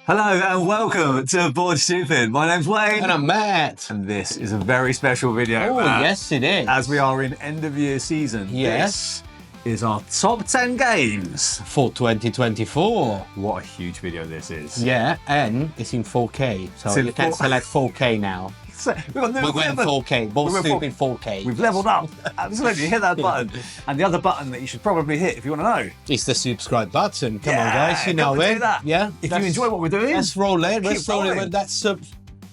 Hello and welcome to Board Stupid. My name's Wayne. And I'm Matt. And this is a very special video. Oh, yes it is. As we are in end of year season. Yes. This is our top 10 games. For 2024. What a huge video this is. Yeah, and it's in 4K. So you can select 4K now. So, we went 4K. Board Stupid 4K. We've leveled up. Absolutely. Hit that button. And the other button that you should probably hit if you want to know. It's the subscribe button. Come on, guys. You know it. Yeah. If you enjoy what we're doing, let's roll it. Let's roll it with that sub.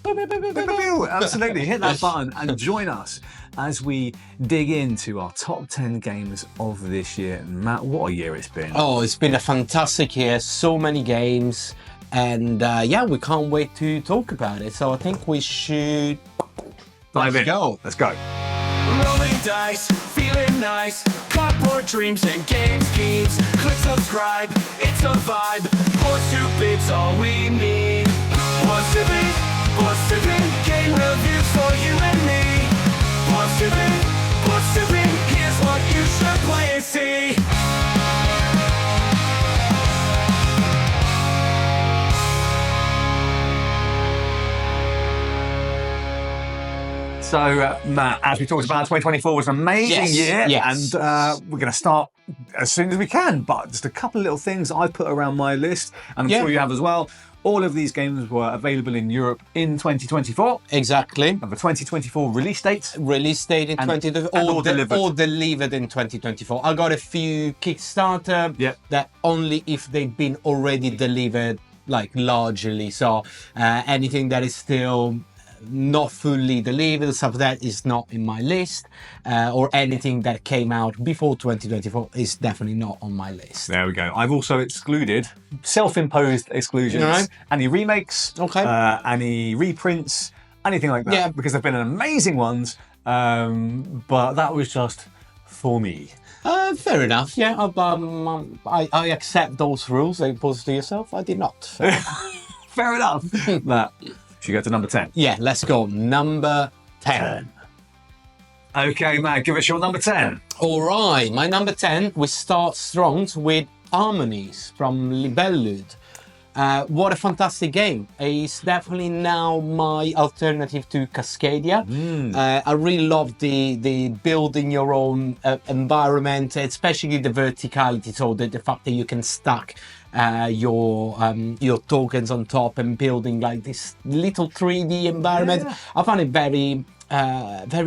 Absolutely. Hit that button and join us as we dig into our top 10 games of this year. Matt, what a year it's been. Oh, it's been a fantastic year. So many games. And yeah, we can't wait to talk about it. So I think we should dive in. Let's go. Rolling dice, feeling nice. Cardboard dreams and game schemes. Click subscribe, it's a vibe. Board Stupid's all we need. Board Stupid, game reviews for you and me. Board Stupid, here's what you should play and see. So, Matt, as we talked about, 2024 was an amazing year, yes. And we're going to start as soon as we can. But just a couple of little things I put around my list, and I'm sure you have as well. All of these games were available in Europe in 2024. Exactly. And the 2024 release date. Release date in 2024. Or delivered in 2024. I got a few Kickstarter that only if they've been already delivered, like largely. So anything that is still not fully delivered, stuff that is not in my list, or anything that came out before 2024 is definitely not on my list. There we go. I've also excluded self-imposed exclusions, any remakes, any reprints, anything like that, because they've been amazing ones, but that was just for me. Fair enough. Yeah, I accept those rules they imposed to yourself. I did not. So. Fair enough. Matt, should we go to number 10? Yeah, let's go. Number 10. Okay, Matt, give us your number 10. All right, my number 10, we start strong with Harmonies from Libellud. What a fantastic game. It's definitely now my alternative to Cascadia. I really love the building your own environment, especially the verticality, so the fact that you can stack your tokens on top and building like this little 3D environment. I found it very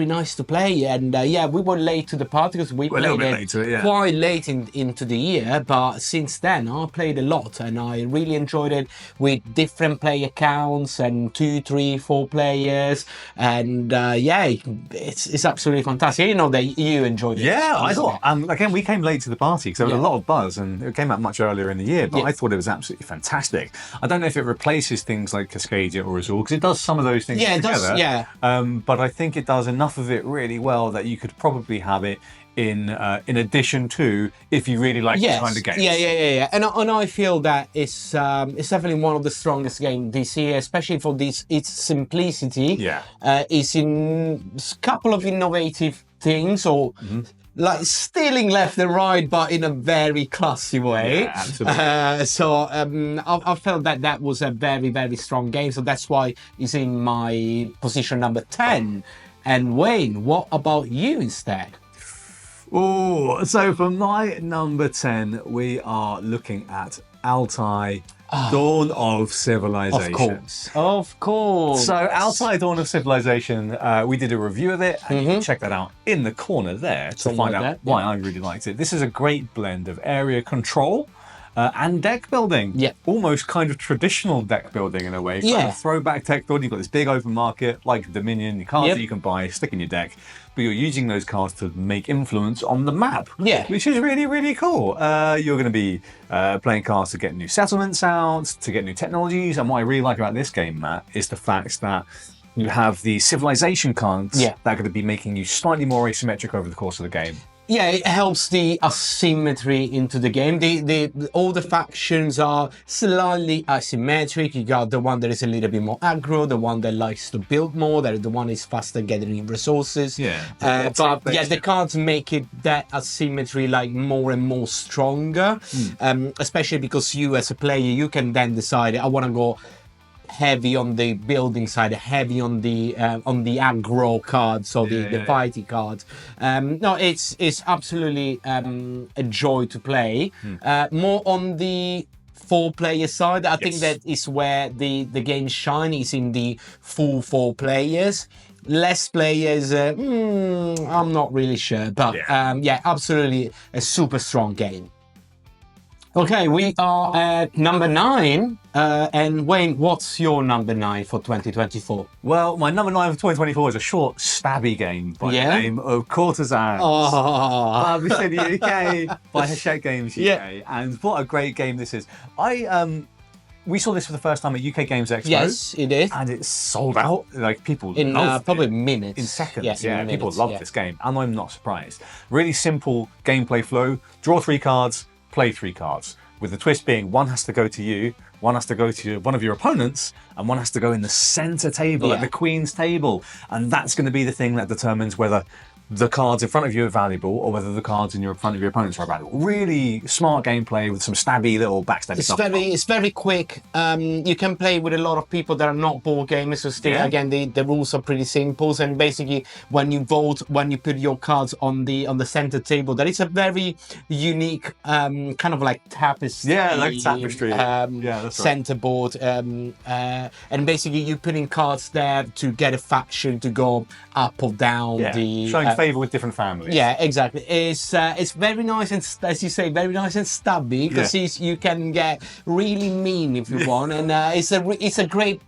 nice to play, and we were late to the party because we played it quite late into the year, but since then I played a lot and I really enjoyed it with different player counts and 2, 3, 4 players, and it's absolutely fantastic. You know that you enjoyed it. Yeah, I thought, and again we came late to the party because there was a lot of buzz and it came out much earlier in the year, but I thought it was absolutely fantastic. I don't know if it replaces things like Cascadia or Azul, because it does some of those things together. It does, but I think it does enough of it really well that you could probably have it in addition to, if you really like this kind of games. Yeah. And I feel that it's definitely one of the strongest games this year, especially for its simplicity. It's in a couple of innovative things, or like stealing left and right, but in a very classy way. Yeah, absolutely. I felt that was a very, very strong game. So that's why it's in my position number 10. And Wayne, what about you instead? Oh, so for my number 10, we are looking at Altai Dawn of Civilization. Of course. So Altai Dawn of Civilization, we did a review of it, and you can check that out in the corner there to find out why I really liked it. This is a great blend of area control and deck building. Almost kind of traditional deck building in a way. Kind of throwback deck building. You've got this big open market like Dominion, your cards that you can buy, stick in your deck, but you're using those cards to make influence on the map. Which is really, really cool. You're going to be playing cards to get new settlements out, to get new technologies. And what I really like about this game, Matt, is the fact that you have the civilization cards that are going to be making you slightly more asymmetric over the course of the game. Yeah, it helps the asymmetry into the game. All the factions are slightly asymmetric. You got the one that is a little bit more aggro, the one that likes to build more, the one is faster getting resources. Yeah. But yeah, the cards make it that asymmetry like more and more stronger. Especially because you as a player, you can then decide, I want to go heavy on the building side, heavy on the aggro cards or the fighty cards. No, it's absolutely a joy to play. More on the 4-player side, I think that is where the game shine, is in the full 4 players. Less players, I'm not really sure, but yeah, absolutely a super strong game. Okay, we are at number 9. And Wayne, what's your number 9 for 2024? Well, my number 9 for 2024 is a short, stabby game by the name of Courtesans. Published in the UK by Hachette Games UK. And what a great game this is. We saw this for the first time at UK Games Expo. Yes, it is. And it's sold out. Like, people in loved probably it. minutes. In seconds, in people minutes, love this game. And I'm not surprised. Really simple gameplay flow. Draw 3 cards, play 3 cards. With the twist being one has to go to you, one has to go to one of your opponents, and one has to go in the center table, at the queen's table. And that's going to be the thing that determines whether the cards in front of you are valuable or whether the cards in front of your opponents are valuable. Really smart gameplay with some stabby little backstabby stuff. It's very quick. You can play with a lot of people that are not board gamers. So still, again, the rules are pretty simple. And basically, when you put your cards on the center table, that is a very unique kind of like tapestry. Yeah, like tapestry. That's center board. And basically, you put in cards there to get a faction to go up or down. Showing favour with different families. Yeah, exactly. It's very nice and, as you say, very nice and stabby, because you can get really mean if you want, and it's a great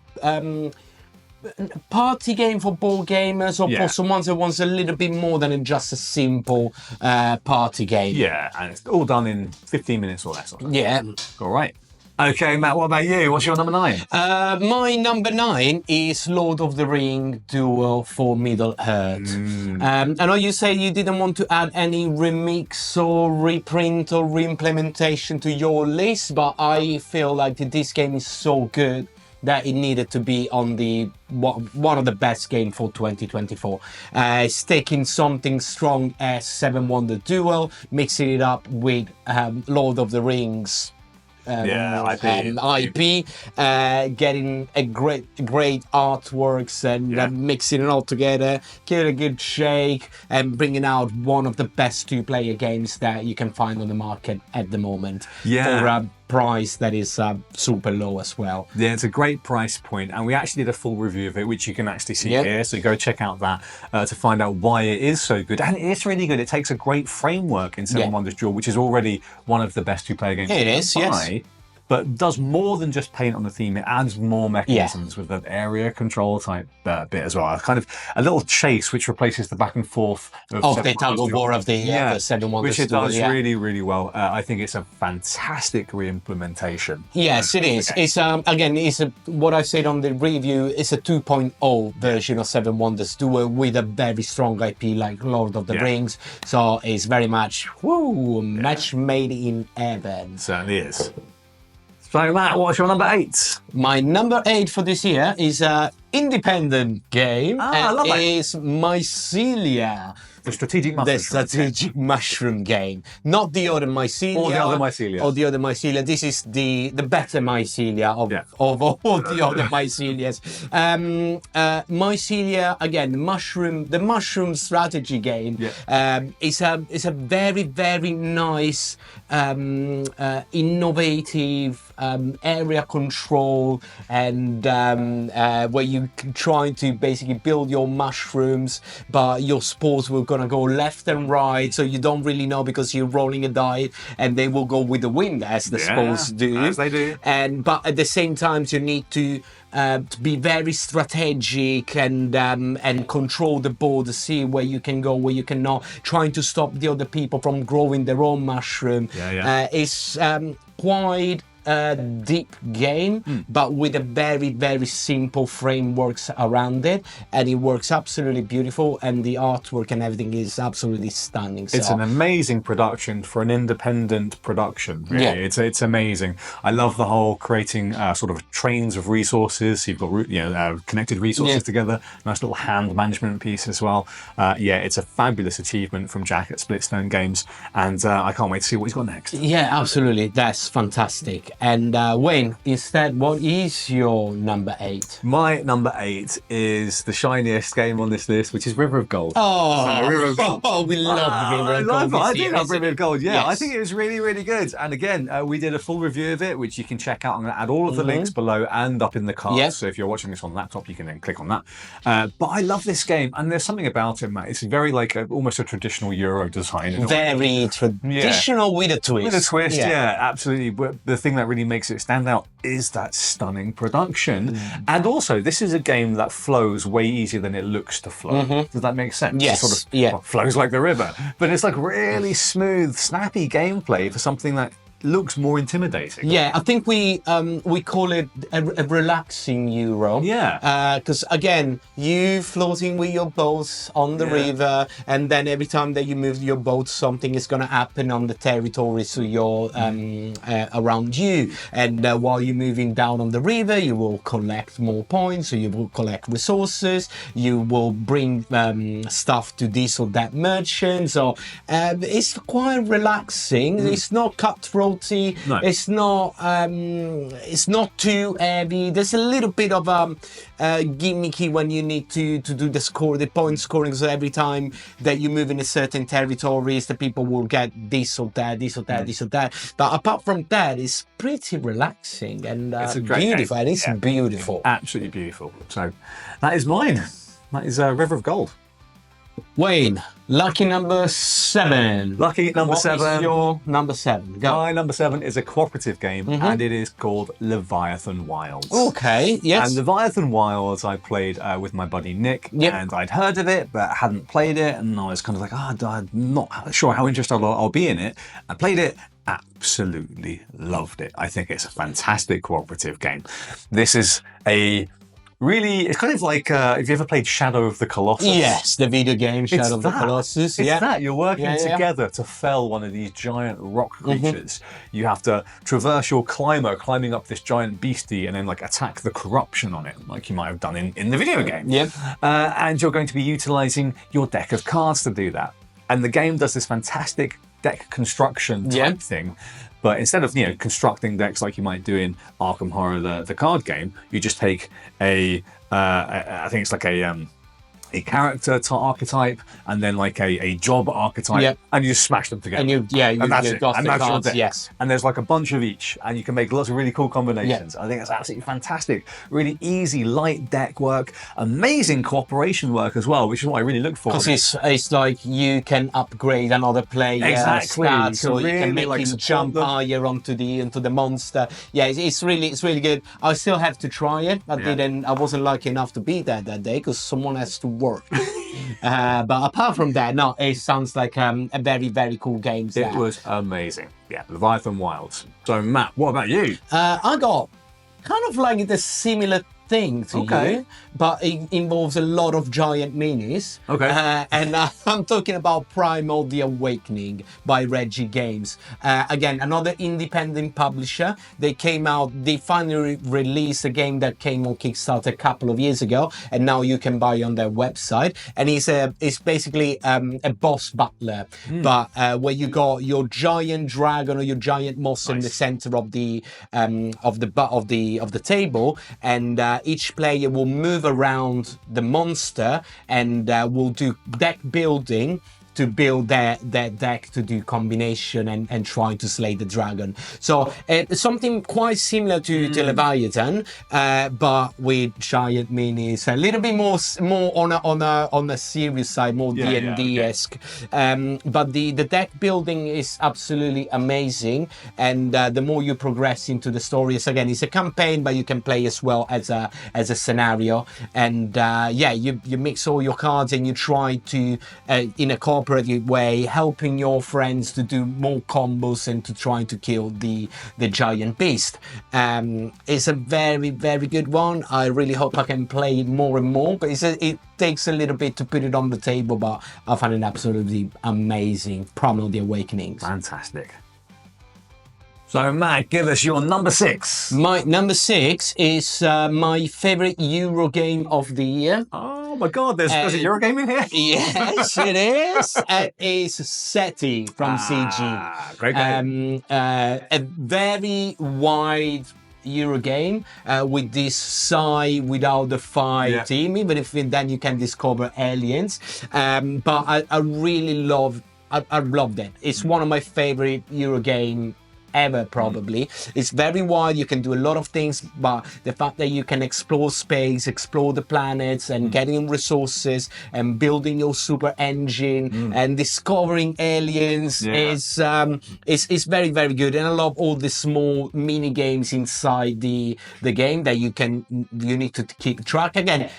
party game for board gamers or for someone that wants a little bit more than just a simple party game. Yeah, and it's all done in 15 minutes or less. Yeah. All right. Okay, Matt, what about you? What's your number 9? My number 9 is Lord of the Ring Duel for Middle-earth. I know you say you didn't want to add any remix or reprint or reimplementation to your list, but I feel like this game is so good that it needed to be on the one of the best games for 2024. It's taking something strong as Seven Wonders Duel, mixing it up with Lord of the Rings IP, getting a great artworks and mixing it all together, give it a good shake, and bringing out one of the best 2-player games that you can find on the market at the moment. For a price that is super low as well. Yeah, it's a great price point, and we actually did a full review of it, which you can actually see here, so go check out that to find out why it is so good. And it's really good. It takes a great framework in Seven Wonders Duel, which is already one of the best 2-player games. It is, yes. But does more than just paint on the theme. It adds more mechanisms with the area control type bit as well. Kind of a little chase which replaces the back and forth of the tug of war of the Seven Wonders, which it does really, really well. I think it's a fantastic re-implementation. Yes, it is. It's again, what I said on the review. It's a 2.0 version of Seven Wonders Duel with a very strong IP like Lord of the Rings. So it's very much match made in heaven. Certainly is. So Matt, what's your number 8? My number 8 for this year is an independent game. I love it. It's Mycelia. The strategic mushroom. The strategic mushroom game. Not the other Mycelia. Or the other Mycelia. Or the other Mycelia. This is the better Mycelia of all the other Mycelias. Mycelia, again, the mushroom strategy game. Is a very, very nice, innovative area control, and where you try to basically build your mushrooms, but your spores will gonna go left and right, so you don't really know because you're rolling a die, and they will go with the wind as the spores do. As they do. But at the same time, you need to be very strategic and control the board to see where you can go, where you cannot, trying to stop the other people from growing their own mushroom. It's quite deep game, but with a very, very simple frameworks around it, and it works absolutely beautiful, and the artwork and everything is absolutely stunning. It's an amazing production for an independent production. Really. Yeah. It's amazing. I love the whole creating sort of trains of resources. You've got connected resources together. Nice little hand management piece as well. It's a fabulous achievement from Jack at Splitstone Games, and I can't wait to see what he's got next. Yeah, absolutely. That's fantastic. And Wayne, instead, what is your number 8? My number 8 is the shiniest game on this list, which is River of Gold. River of Gold. Oh, we love River of Gold. I do love River of Gold. Yeah, Yes. I think it was really, really good. And again, we did a full review of it, which you can check out. I'm going to add all of the links below and up in the cards. Yep. So if you're watching this on laptop, you can then click on that. But I love this game, and there's something about it, Matt. It's very like almost a traditional Euro design. Very traditional with a twist. With a twist, yeah, absolutely. But the thing that really makes it stand out is that stunning production. And also, this is a game that flows way easier than it looks to flow. Does that make sense? Yes. It sort of flows like the river. But it's like really smooth, snappy gameplay for something that looks more intimidating. Yeah, I think we call it a relaxing Euro. Yeah. Because again, you floating with your boats on the river, and then every time that you move your boat, something is going to happen on the territory, so you're around you. And while you're moving down on the river, you will collect more points, so you will collect resources. You will bring stuff to this or that merchant. So it's quite relaxing. It's not cutthroat. No. It's not too heavy. There's a little bit of gimmicky when you need to do the point scoring. So every time that you move in a certain territories, the people will get this or that. But apart from that, it's pretty relaxing and It's a great beautiful. game. And it's beautiful. Absolutely beautiful. So that is mine. That is River of Gold. Wayne, lucky number 7. Lucky number 7. What is your number 7? Go. My number 7 is a cooperative game, and it is called Leviathan Wilds. Okay, yes. And Leviathan Wilds I played with my buddy Nick, and I'd heard of it but hadn't played it, and I was kind of like, I'm not sure how interested I'll be in it. I played it, absolutely loved it. I think it's a fantastic cooperative game. This is it's kind of like, have you ever played Shadow of the Colossus? Yes, the video game Shadow of the Colossus. It's that. You're working together to fell one of these giant rock creatures. You have to traverse your climbing up this giant beastie and then like attack the corruption on it, like you might have done in the video game. Yep. And you're going to be utilizing your deck of cards to do that. And the game does this fantastic deck construction type thing. But instead of constructing decks like you might do in Arkham Horror, the card game, you just take I think it's like a character archetype and then like a job archetype, and you just smash them together. And that's it. Got And the that's your cards, deck. yes. And there's like a bunch of each, and you can make lots of really cool combinations. I think it's absolutely fantastic. Really easy, light deck work, amazing cooperation work as well, which is what I really look for. Because it's like you can upgrade another player stats, so you can make him jump higher onto the monster. Yeah, it's really good. I still have to try it. I wasn't lucky enough to be there that day because someone has to work. But apart from that, no, it sounds like a very, very cool game. It was amazing. Yeah, Leviathan Wilds. So Matt, what about you? I got kind of like the similar thing to you, but it involves a lot of giant minis. And I'm talking about Primal The Awakening by Reggie Games. Again, another independent publisher. They finally released a game that came on Kickstarter a couple of years ago, and now you can buy on their website. And it's basically a boss battler, but where you got your giant dragon or your giant monster in the center of the table, and each player will move around the monster and will do deck building to build their deck to do combination and try to slay the dragon. So something quite similar to Leviathan, but with giant minis, a little bit more on a serious side, more D&D-esque. But the deck building is absolutely amazing, and the more you progress into the story, it's a campaign, but you can play as well as a scenario. And you mix all your cards and you try to in a cooperative cooperative way, helping your friends to do more combos and to try to kill the giant beast. It's a very, very good one. I really hope I can play it more and more, but it takes a little bit to put it on the table, but I find it absolutely amazing. Primal the Awakenings. Fantastic. So, Matt, give us your number 6. My number 6 is my favorite Euro game of the year. Oh my God, there's a Euro game in here? Yes, it is. It is SETI from CG. Great game. A very wide Euro game with this Psi without the Phi team, even if then you can discover aliens. But I really loved it. It's one of my favorite Euro game ever, probably. It's very wide, you can do a lot of things, but the fact that you can explore space, explore the planets, and getting resources and building your super engine and discovering aliens is very, very good. And I love all the small mini games inside the game that you need to keep track. Again,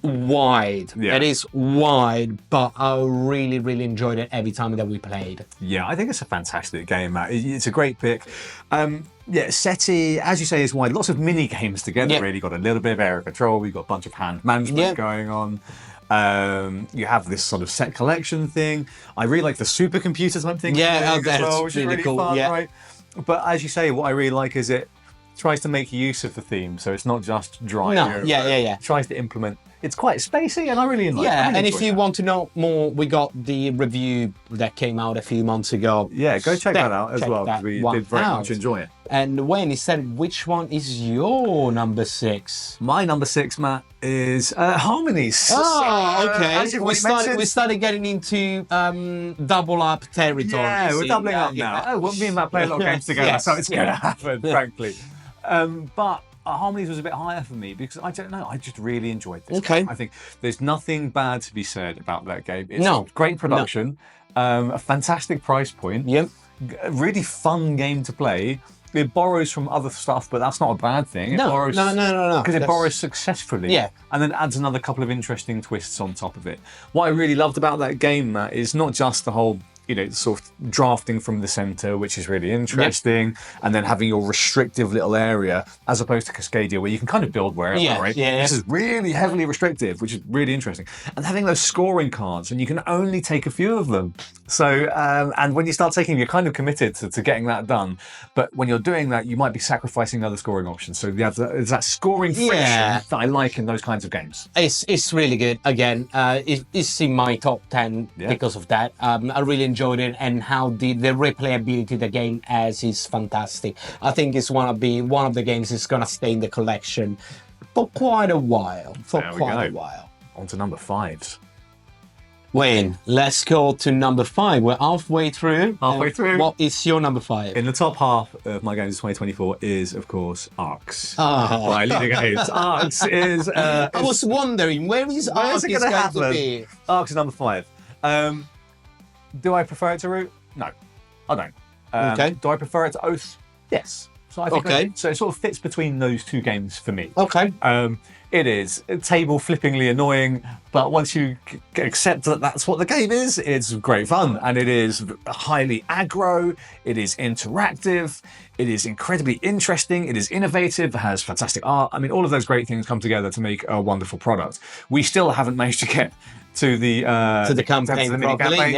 wide. It is wide, but I really, really enjoyed it every time that we played. Yeah, I think it's a fantastic game, Matt. It's a great pick. SETI, as you say, is wide. Lots of mini games together, really. Got a little bit of area control. We've got a bunch of hand management going on. You have this sort of set collection thing. I really like the supercomputer type thing. That's which is really cool. Fun, right? But as you say, what I really like is it tries to make use of the theme, so it's not just dry. It tries to implement. It's quite spacey, and I really enjoy it. And if you want to know more, we got the review that came out a few months ago. Yeah, go check that out as well, because we did very much enjoy it. And Wayne, he said, which one is your number 6? My number 6, Matt, is Harmonies. Oh, okay. We started getting into double up territory. Yeah, we're doubling up now. Well, me and Matt play a lot of games together, so it's going to happen, frankly. But Harmonies was a bit higher for me because I don't know, I just really enjoyed this game. I think there's nothing bad to be said about that game. It's great production, a fantastic price point, a really fun game to play. It borrows from other stuff, but that's not a bad thing. No. Because it borrows successfully. And then adds another couple of interesting twists on top of it. What I really loved about that game, Matt, is not just the whole, sort of drafting from the center, which is really interesting, and then having your restrictive little area, as opposed to Cascadia, where you can kind of build wherever, right? This is really heavily restrictive, which is really interesting. And having those scoring cards, and you can only take a few of them. So, and when you start taking, you're kind of committed to getting that done. But when you're doing that, you might be sacrificing other scoring options. So there's that scoring friction that I like in those kinds of games. It's really good. Again, it's in my top 10 because of that. I really enjoyed it, and how the replayability the game has is fantastic. I think it's one of the games that's gonna stay in the collection for quite a while. On to number 5s. Wayne, let's go to number 5. We're halfway through. What is your number 5? In the top half of my games of 2024 is, of course, Arcs. By Leading Games. Arcs is... I was wondering, where is Arcs going to be? Arcs is number 5. Do I prefer it to Root? No, I don't. Do I prefer it to Oath? Yes. So I think so it sort of fits between those two games for me. It is table flippingly annoying, but once you accept that that's what the game is, it's great fun. And it is highly aggro, it is interactive, it is incredibly interesting, it is innovative, it has fantastic art. I mean, all of those great things come together to make a wonderful product. We still haven't managed to get to the campaign properly.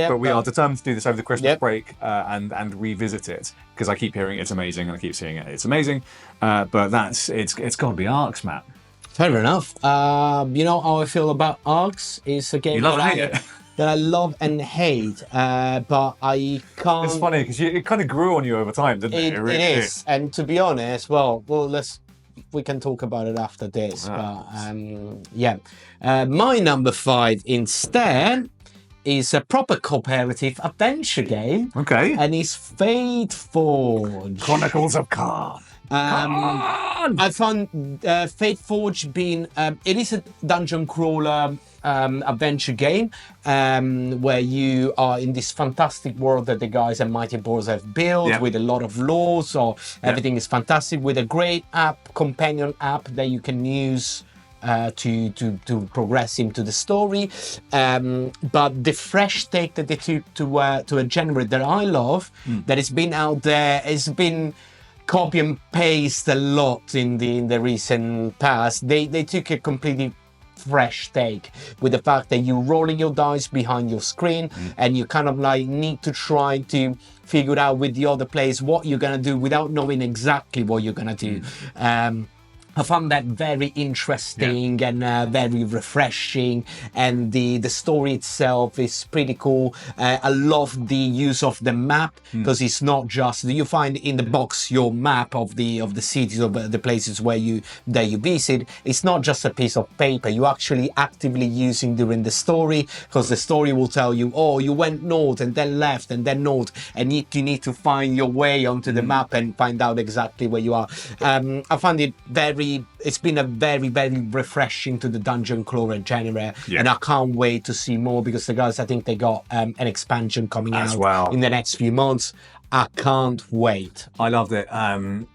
But we are determined to do this over the Christmas break and revisit it, because I keep hearing it's amazing and I keep seeing it's amazing. But it's got to be Arcs, Matt. Fair enough. You know how I feel about Arcs? It's a game that I love and hate, but I can't. It's funny because it kind of grew on you over time, didn't it? It is, and to be honest, we can talk about it after this. But my number 5 instead is a proper cooperative adventure game. And it's Fate Forge. Chronicles of Khan. I found Fate Forge being it is a dungeon crawler adventure game where you are in this fantastic world that the guys at Mighty Boars have built with a lot of lore, so everything is fantastic, with a great companion app that you can use to progress into the story. But the fresh take that they took to a genre that I love, that has been out there, has been copy and paste a lot in the recent past. They took a completely fresh take with the fact that you're rolling your dice behind your screen and you kind of like need to try to figure out with the other players what you're gonna do without knowing exactly what you're gonna do. I found that very interesting and very refreshing, and the story itself is pretty cool. I love the use of the map, because it's not just you find in the box your map of the cities or the places where you visit. It's not just a piece of paper. You're actually actively using during the story, because the story will tell you, oh, you went north and then left and then north, and you need to find your way onto the map and find out exactly where you are. I found it it's been a very, very refreshing to the dungeon crawler genre, and I can't wait to see more, because the guys, I think they got an expansion coming out in the next few months. I can't wait. I loved it.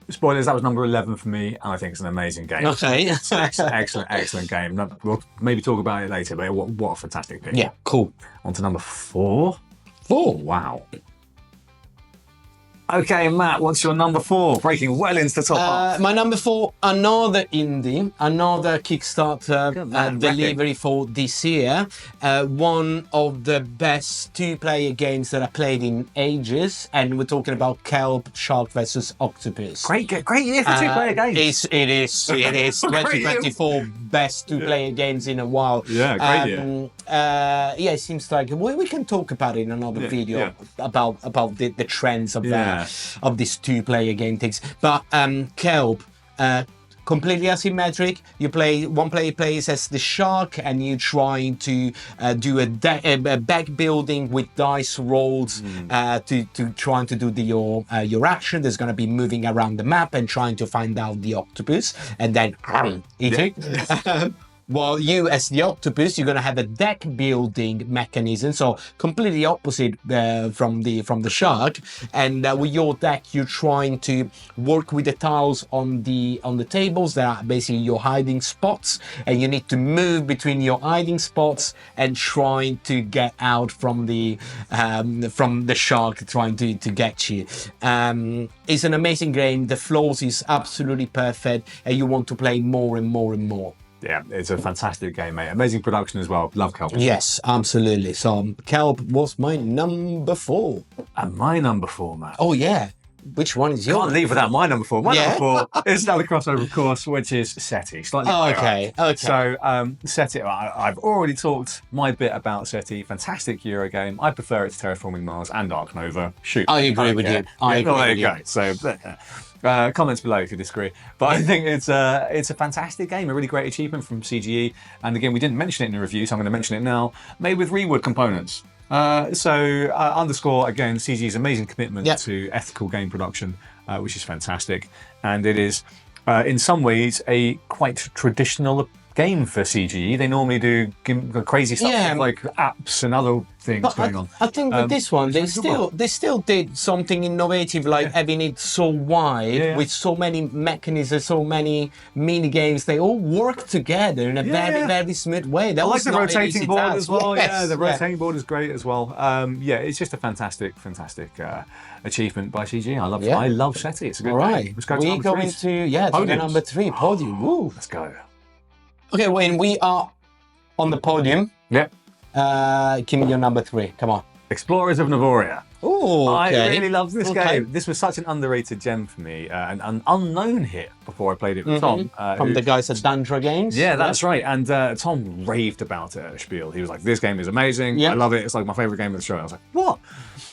Spoilers, that was number 11 for me, and I think it's an amazing game. Okay. excellent game. We'll maybe talk about it later, but what a fantastic pick. Yeah, cool. On to number 4. 4? Wow. Okay, Matt, what's your number 4? Breaking well into the top half. My number 4, another indie, another Kickstarter delivery for this year. One of the best 2-player games that I played in ages, and we're talking about Kelp Shark vs. Octopus. Great year for 2-player games. It is 2024 best 2-player games in a while. Yeah, great year. It seems like we can talk about it in another video about the trends of that. Of these 2-player game things, but Kelp, completely asymmetric. You play, one player plays as the shark, and you trying to do a deck building with dice rolls to trying to do your action. There's going to be moving around the map and trying to find out the octopus, and then eat it. While you, as the octopus, you're going to have a deck building mechanism, so completely opposite from the shark. And with your deck, you're trying to work with the tiles on the tables that are basically your hiding spots, and you need to move between your hiding spots and trying to get out from the shark trying to get you. It's an amazing game. The flows is absolutely perfect, and you want to play more and more and more. Yeah, it's a fantastic game, mate. Amazing production as well. Love Kelp. Yes, absolutely. So Kelp was my number 4. And my number 4, Matt. Oh, yeah. Which one is yours? Can't leave without my number 4. My number 4 is another crossover, of course, which is SETI. Slightly okay. So, SETI, I've already talked my bit about SETI. Fantastic Euro game. I prefer it to Terraforming Mars and Ark Nova. Shoot. I agree with you. There you go. So, comments below if you disagree. But I think it's a fantastic game, a really great achievement from CGE. And again, we didn't mention it in the review, so I'm going to mention it now. Made with Rewood components. Underscore again CGE's amazing commitment to ethical game production, which is fantastic. And it is, in some ways, a quite traditional game for CGE. They normally do crazy stuff like apps and other things going on. I think with this one, they still did something innovative, like having it so wide with so many mechanisms, so many mini games. They all work together in a very, very smooth way. I like the rotating board as well. The rotating board is great as well. It's just a fantastic achievement by CGE. I love SETI. It's a good game. Let's go to we go into the number 3 podium. Woo. Let's go. Okay, when we are on the podium, give me your number 3. Come on. Explorers of Navoria. Oh, okay. I really love this game. This was such an underrated gem for me, an unknown hit before I played it with Tom. From the guys at Dandra Games. Yeah, that's right. And Tom raved about it at Spiel. He was like, this game is amazing. I love it. It's like my favourite game of the show. I was like, what?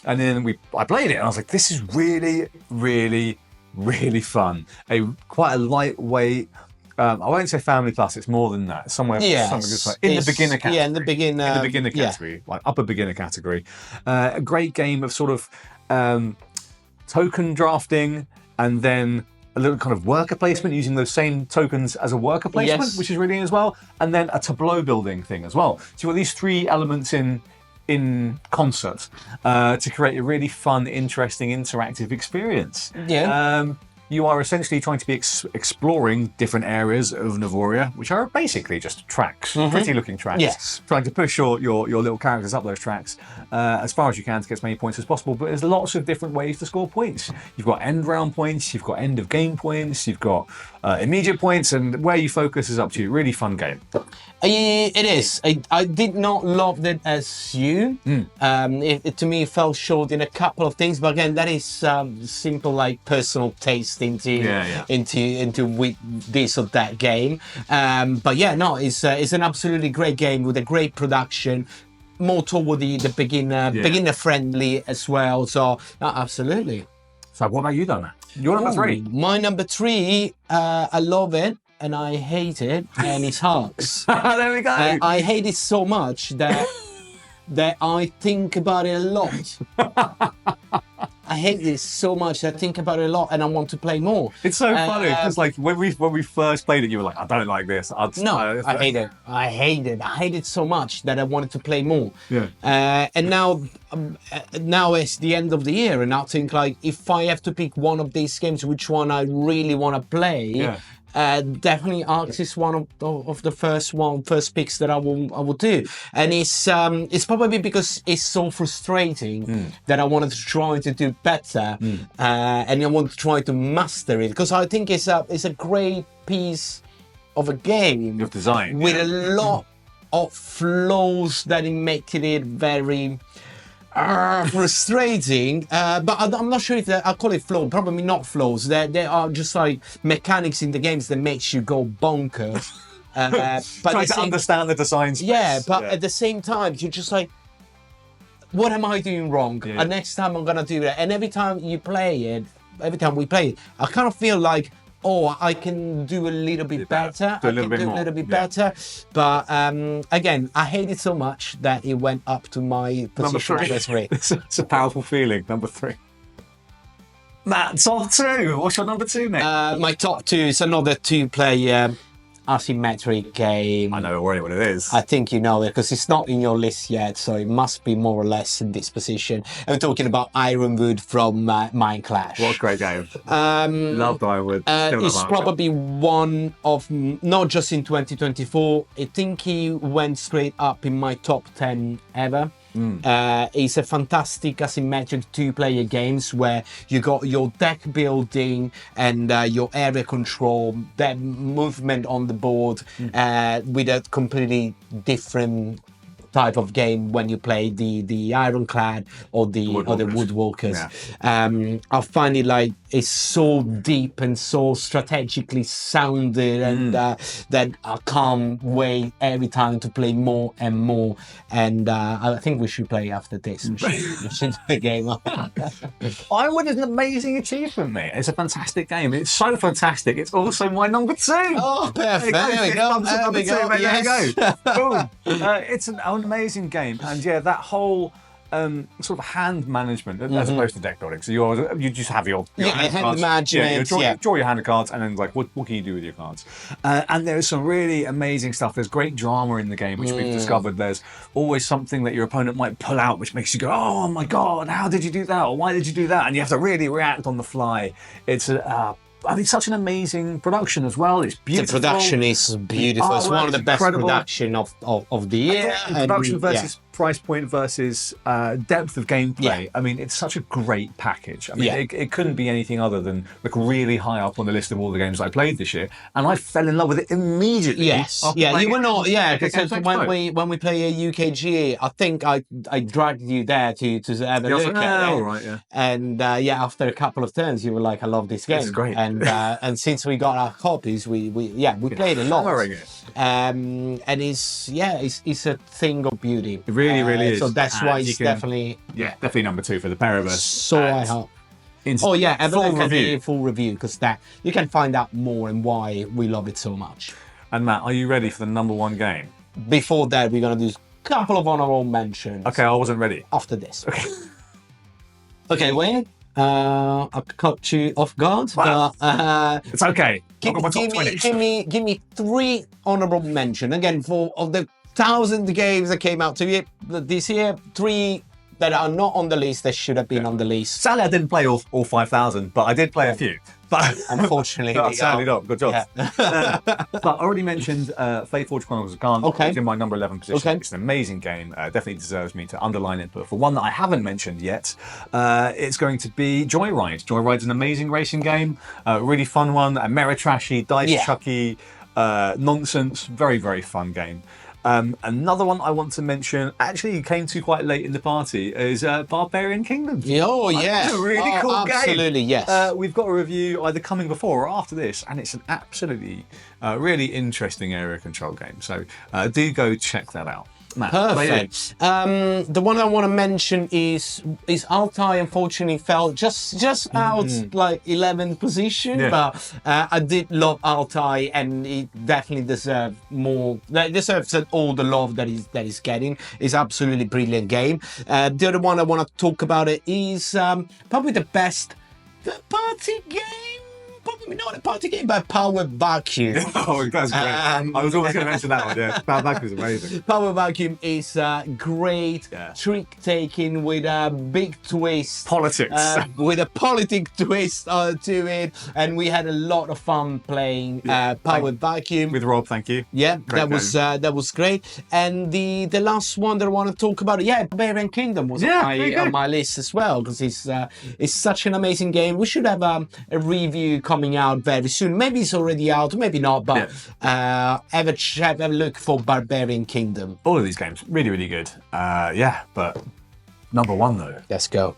And then I played it and I was like, this is really, really, really fun. Quite a lightweight... I won't say family plus. It's more than that. Something just like in the beginner category. Yeah, in the beginner category, like upper beginner category. A great game of sort of token drafting, and then a little kind of worker placement using those same tokens as a worker placement, which is really as well. And then a tableau building thing as well. So you've got these 3 elements in concert to create a really fun, interesting, interactive experience. you are essentially trying to be exploring different areas of Navoria, which are basically just tracks, pretty looking tracks. Yes. Trying to push your little characters up those tracks as far as you can to get as many points as possible. But there's lots of different ways to score points. You've got end round points, you've got end of game points, you've got immediate points, and where you focus is up to you. Really fun game. It is. I did not love it as you. It to me fell short in a couple of things, but again, that is simple, like personal taste into with this or that game. But yeah, no, it's an absolutely great game with a great production. More toward the beginner friendly as well. So absolutely. So what about you, though, Matt? Your number 3. My number 3, I love it and I hate it, and it's Harks. There we go. I hate it so much that I think about it a lot. I hate this so much that I think about it a lot and I want to play more. It's so funny because like when we first played it, you were like, I don't like this. I hate it. I hate it. I hate it so much that I wanted to play more. Yeah. And now it's the end of the year, and I think like if I have to pick one of these games, which one I really want to play. Definitely Arx is one of the first picks that I will do, and it's probably because it's so frustrating that I wanted to try to do better, and I want to try to master it, because I think it's a great piece of a game of design with a lot of flaws that make it very frustrating, but I'm not sure if I call it flaws. Probably not flaws. There are just like mechanics in the games that makes you go bonkers. But trying to understand the design space. Yeah, but at the same time, you're just like, what am I doing wrong? Yeah. And next time I'm gonna do that. And every time we play it, I kind of feel like, oh, I can do a little bit better. Do a little bit better. But again, I hate it so much that it went up to my position number 3. It's a powerful feeling. Number 3. Matt, top 2. What's your number 2, mate? My top 2 is another 2-player asymmetric game. I know already what it is. I think you know it because it's not in your list yet, so it must be more or less in this position. I'm talking about Ironwood from Mind Clash. What a great game. Loved Ironwood. It's probably one of, not just in 2024, I think he went straight up in my top 10 ever. It's a fantastic asymmetric 2-player games where you got your deck building and your area control, that movement on the board with a completely different type of game when you play the Ironclad or the Woodwalkers. Yeah. I find it like it's so deep and so strategically sounded, and that I can't wait every time to play more and more. And I think we should play after this. We should do a game. Ironwood is an amazing achievement, mate. It's a fantastic game. It's so fantastic. It's also my number 2. Oh, perfect. There we go. There we go. Yes. There we go. Boom. It's an amazing game, and yeah, that whole sort of hand management as opposed to deck building. So you just have your hand management. Draw your hand of cards, and then like what can you do with your cards? And there's some really amazing stuff. There's great drama in the game, which we've discovered. There's always something that your opponent might pull out, which makes you go, "Oh my god, how did you do that? Or why did you do that?" And you have to really react on the fly. It's such an amazing production as well. It's beautiful. The production is beautiful. It's one of the best production of the year. Production versus price point versus depth of gameplay. Yeah. I mean, it's such a great package. I mean, it couldn't be anything other than like really high up on the list of all the games I played this year, and I fell in love with it immediately. Yes, you were not. Yeah, because when we play a UKGA, I think I dragged you there to have a look at it. All right, yeah. And after a couple of turns, you were like, "I love this game." It's great. And since we got our copies, we played a lot. Hammering it. And it's a thing of beauty. It really is. So that's why it's definitely number 2 for the pair of us. So I hope. Have a look at the full review, because that you can find out more and why we love it so much. And Matt, are you ready for the number 1 game? Before that, we're gonna do a couple of honourable mentions. Okay, I wasn't ready. After this. Okay, Wayne. I caught you off guard, but it's okay. Give me 3 honourable mentions. Again, of the 1,000 games that came out this year, 3 that are not on the list that should have been on the list. Sadly, I didn't play all 5,000, but I did play a few. But unfortunately, no, sadly not. Good job. Yeah. But I already mentioned Fate Forge Chronicles of Khan. Okay. It's in my number 11 position. Okay. It's an amazing game. Definitely deserves me to underline it. But for one that I haven't mentioned yet, it's going to be Joyride. Joyride's an amazing racing game. Really fun one. Ameritrashy, dice chucky, nonsense. Very, very fun game. Another one I want to mention, actually came to quite late in the party, is Barbarian Kingdoms. Oh, yeah. It's a really cool game. Absolutely, yes. We've got a review either coming before or after this, and it's an absolutely really interesting area control game. So do go check that out. Matt, perfect. The one I want to mention is Altai. Unfortunately, fell just out like 11th position, but I did love Altai, and it definitely deserves more. Deserves all the love that is getting. It's absolutely brilliant game. The other one I want to talk about it is probably the best party game. Probably not a party game, but Power Vacuum. Oh, that's great. I was always going to mention that one, yeah. Power Vacuum is amazing. Power Vacuum is great trick-taking with a big twist. Politics. With a politic twist to it. And we had a lot of fun playing Power Vacuum. With Rob, thank you. Yeah, that was great. And the last one that I want to talk about, Barbarian Kingdom was on my list as well, because it's such an amazing game. We should have a review coming out very soon. Maybe it's already out, maybe not, but have a look for Barbarian Kingdom. All of these games, really, really good. But number one though. Let's go.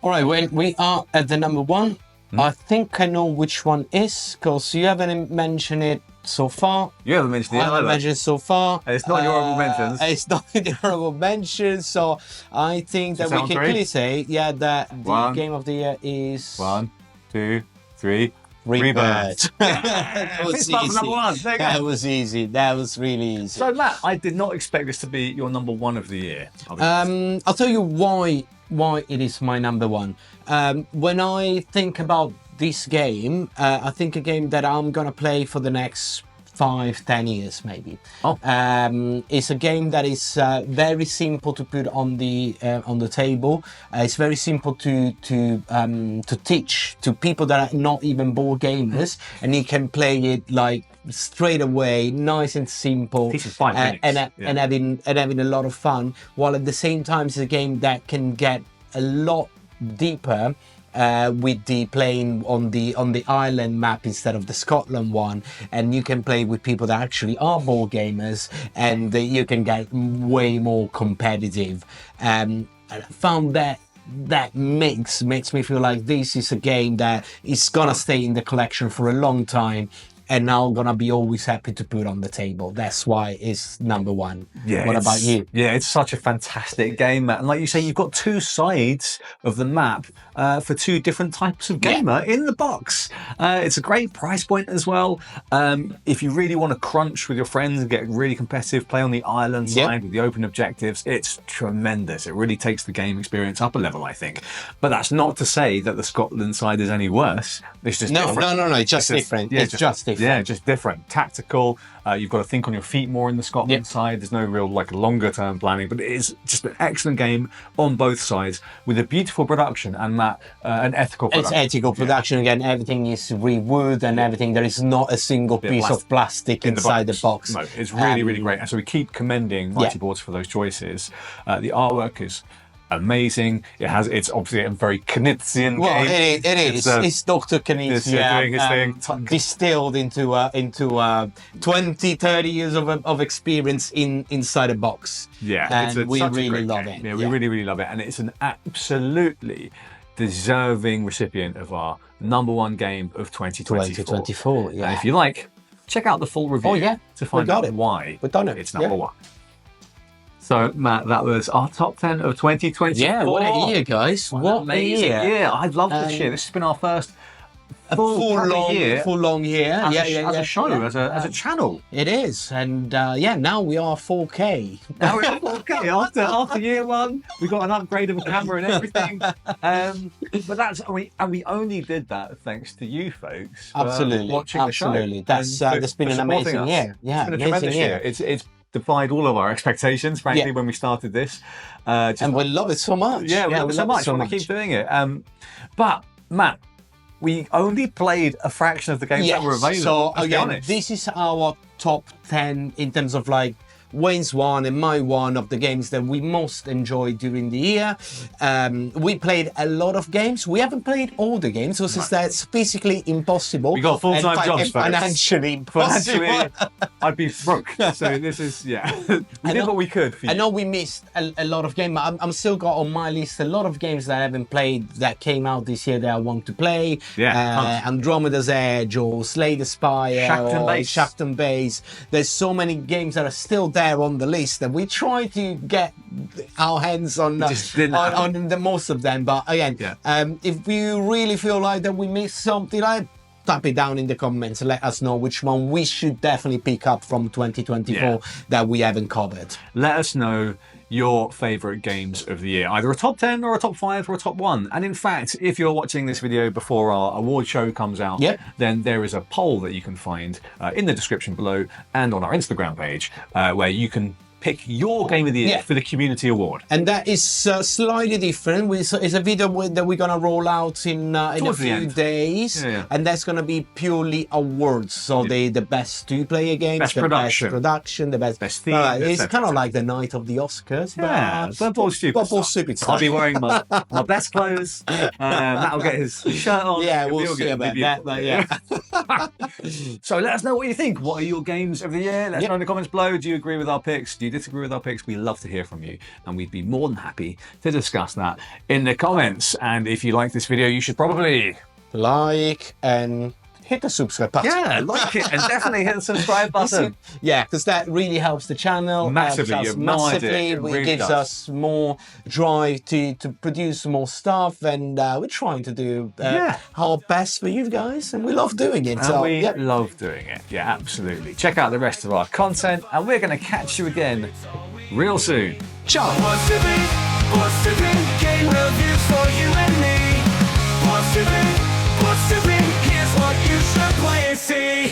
All right, well, we are at the number one. I think I know which one is, because you haven't mentioned it so far. You haven't mentioned it either. I haven't mentioned it so far. And it's not your honourable mentions. It's not in the honourable mentions, so I think that we can clearly say, that the game of the year is... 1, 2, 3. Rebirth. That was Number one. There you go. That was easy. That was really easy. So Matt, I did not expect this to be your number one of the year. I'll tell you why it is my number one. When I think about this game, I think a game that I'm gonna play for the next 5-10 years maybe. It's a game that is very simple to put on the table. It's very simple to teach to people that are not even board gamers, and you can play it like straight away, nice and simple, Teaches 5 minutes. and having a lot of fun, while at the same time it's a game that can get a lot deeper with the playing on the Ireland map instead of the Scotland one, and you can play with people that actually are board gamers, and you can get way more competitive. And I found that makes me feel like this is a game that is gonna stay in the collection for a long time, and now I'm gonna be always happy to put on the table. That's why it's number one. What about you? Yeah, it's such a fantastic game, Matt. And like you say, you've got two sides of the map for two different types of gamer in the box. It's a great price point as well. If you really want to crunch with your friends and get really competitive, play on the Ireland side with the open objectives. It's tremendous. It really takes the game experience up a level, I think. But that's not to say that the Scotland side is any worse. It's just different. No. It's just different. It's just different. Yeah, just different. Tactical. You've got to think on your feet more in the Scotland side. There's no real longer term planning, but it is just an excellent game on both sides with a beautiful production and an ethical production. It's ethical production again. Everything is rewood and everything. There is not a single piece of plastic inside the box. No, it's really, really great. And so we keep commending Mighty Boards for those choices. The artwork is amazing. It's obviously a very Knizian game. Well, it is. It's Dr. Knizia doing his thing. Distilled into 20-30 years of experience inside a box. Yeah, and we really love it. Yeah, we really, really love it, and it's an absolutely deserving recipient of our number one game of 2024. Yeah. And if you like, check out the full review to find out why it's number one. So, Matt, that was our top 10 of 2024. Yeah, what a year, guys. What a year. Yeah, I love this year. This has been our first full long year as a show, as a channel. It is. And now we are 4K. Now we're 4K. After year one, we got an upgrade of a camera and everything. But we only did that thanks to you folks. Absolutely. Watching the show. That's been an amazing year. Yeah, it's been a tremendous year. It's defied all of our expectations, frankly, when we started this. And we love it so much. Yeah, we love it so much. We want to keep doing it. But, Matt, we only played a fraction of the games that were available. So let's be again, honest. this is our top 10 in terms of like Wayne's one and my one of the games that we most enjoyed during the year. We played a lot of games. We haven't played all the games because that's physically impossible. We got full-time jobs, folks. Financially impossible. Financially, I'd be broke. So this is, we did what we could for you. I know we missed a lot of games. I'm still got on my list a lot of games that I haven't played that came out this year that I want to play. Andromeda's Edge or Slay the Spire or Shafton Base. There's so many games that are still there on the list that we try to get our hands on the most of them. But again, if you really feel like that we missed something, type it down in the comments and let us know which one we should definitely pick up from 2024 that we haven't covered. Let us know your favourite games of the year, either a top 10 or a top 5 or a top 1. And in fact, if you're watching this video before our award show comes out, then there is a poll that you can find in the description below and on our Instagram page where you can pick your game of the year for the community award. And that is slightly different. It's a video that we're going to roll out in a few days. And that's going to be purely awards. So the best two-player games, best the production. best production, the best theme. It's kind of like the night of the Oscars. But all stupid stuff. I'll be wearing my best clothes. Matt will get his shirt on. Yeah, we'll see about that. So let us know what you think. What are your games of the year? Let us know in the comments below. Do you agree with our picks? Do you disagree with our picks? We love to hear from you, and we'd be more than happy to discuss that in the comments. And if you like this video, you should probably like and hit the subscribe button. Yeah, like it and definitely hit the subscribe button. Yeah, because that really helps the channel. Massively. It gives us more drive to produce more stuff, and we're trying to do our best for you guys, and we love doing it. And we love doing it. Yeah, absolutely. Check out the rest of our content, and we're going to catch you again real soon. Ciao. Game reviews for you and me. Here's what you should play and see.